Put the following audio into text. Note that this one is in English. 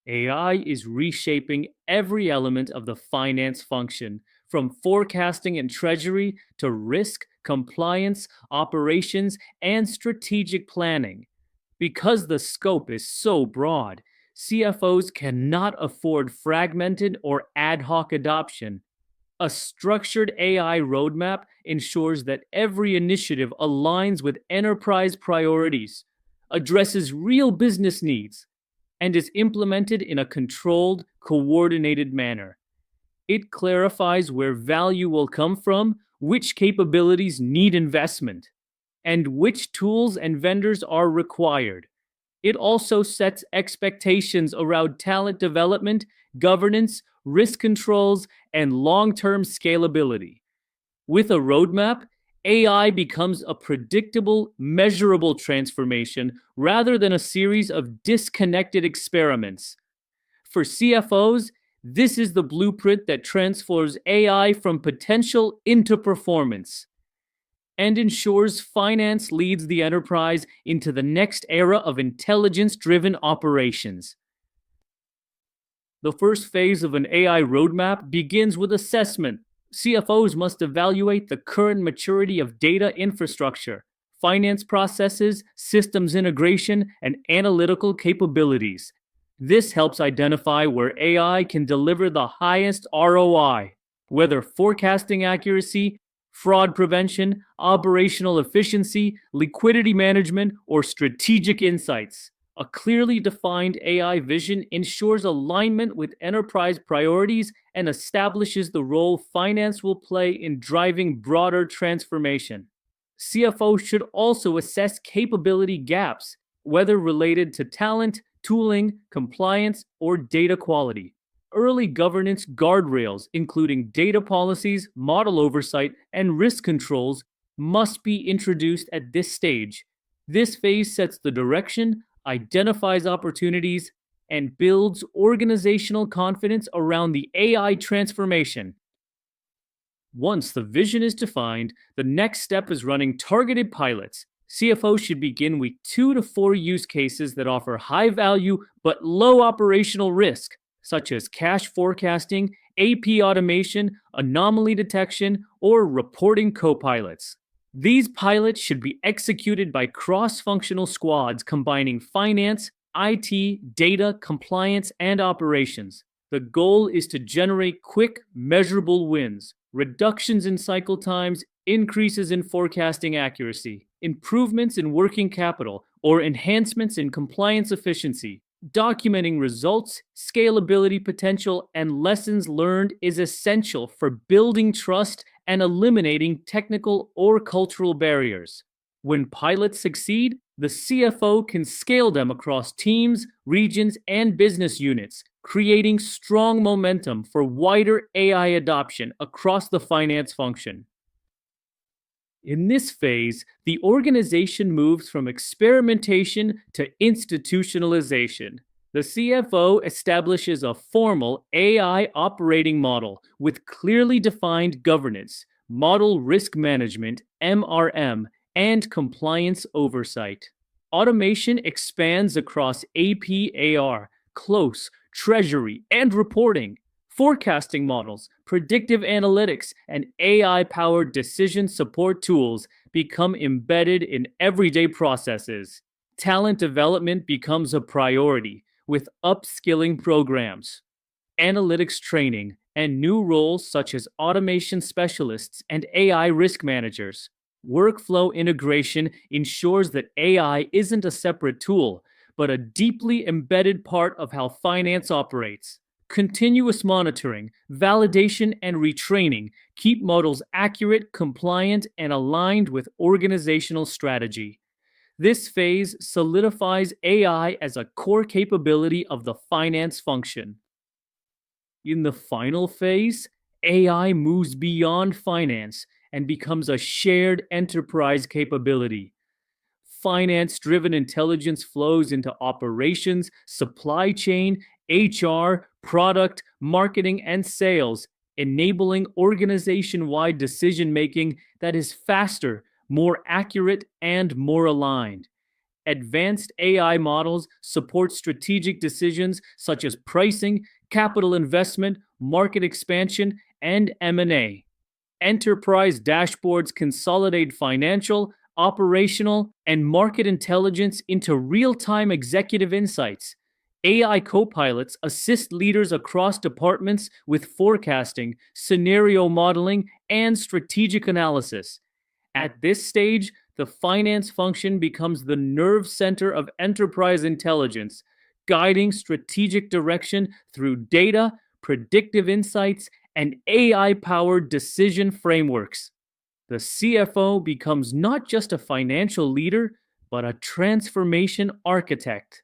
AI is reshaping every element of the finance function, from forecasting and treasury to risk, compliance, operations, and strategic planning. Because the scope is so broad, CFOs cannot afford fragmented or ad hoc adoption. A structured AI roadmap ensures that every initiative aligns with enterprise priorities, addresses real business needs, and is implemented in a controlled, coordinated manner. It clarifies where value will come from, which capabilities need investment, and which tools and vendors are required. It also sets expectations around talent development, governance, risk controls, and long term scalability. With a roadmap, AI becomes a predictable, measurable transformation rather than a series of disconnected experiments. For CFOs, this is the blueprint that transforms AI from potential into performance and ensures finance leads the enterprise into the next era of intelligence driven operations. The first phase of an AI roadmap begins with assessment. CFOs must evaluate the current maturity of data infrastructure, finance processes, systems integration, and analytical capabilities. This helps identify where AI can deliver the highest ROI, whether forecasting accuracy, fraud prevention, operational efficiency, liquidity management, or strategic insights. A clearly defined AI vision ensures alignment with enterprise priorities and establishes the role finance will play in driving broader transformation. CFO should also assess capability gaps, whether related to talent, tooling, compliance, or data quality. Early governance guardrails, including data policies, model oversight, and risk controls, must be introduced at this stage. This phase sets the direction, identifies opportunities, and builds organizational confidence around the AI transformation. Once the vision is defined, the next step is running targeted pilots. CFOs should begin with 2 to 4 use cases that offer high value but low operational risk, such as cash forecasting, AP automation, anomaly detection, or reporting copilots. These pilots should be executed by cross functional squads combining finance, IT, data, compliance, and operations. The goal is to generate quick, measurable wins, reductions in cycle times, increases in forecasting accuracy, improvements in working capital, or enhancements in compliance efficiency. Documenting results, scalability potential, and lessons learned is essential for building trust and eliminating technical or cultural barriers. When pilots succeed, the CFO can scale them across teams, regions, and business units, creating strong momentum for wider AI adoption across the finance function. In this phase, the organization moves from experimentation to institutionalization. The CFO establishes a formal AI operating model with clearly defined governance, model risk management, MRM, and compliance oversight. Automation expands across APAR, close, treasury, and reporting. Forecasting models, predictive analytics, and AI powered decision support tools become embedded in everyday processes. Talent development becomes a priority with upskilling programs, analytics training, and new roles such as automation specialists and AI risk managers. Workflow integration ensures that AI isn't a separate tool, but a deeply embedded part of how finance operates. Continuous monitoring, validation, and retraining keep models accurate, compliant, and aligned with organizational strategy. This phase solidifies AI as a core capability of the finance function. In the final phase, AI moves beyond finance and becomes a shared enterprise capability. Finance driven intelligence flows into operations, supply chain, HR, product, marketing, and sales, enabling organization wide decision making that is faster, more accurate, and more aligned. Advanced AI models support strategic decisions such as pricing, capital investment, market expansion, and M&A. Enterprise dashboards consolidate financial, operational, and market intelligence into real-time executive insights. AI copilots assist leaders across departments with forecasting, scenario modeling, and strategic analysis. At this stage, the finance function becomes the nerve center of enterprise intelligence, guiding strategic direction through data, predictive insights, and AI powered decision frameworks. The CFO becomes not just a financial leader, but a transformation architect.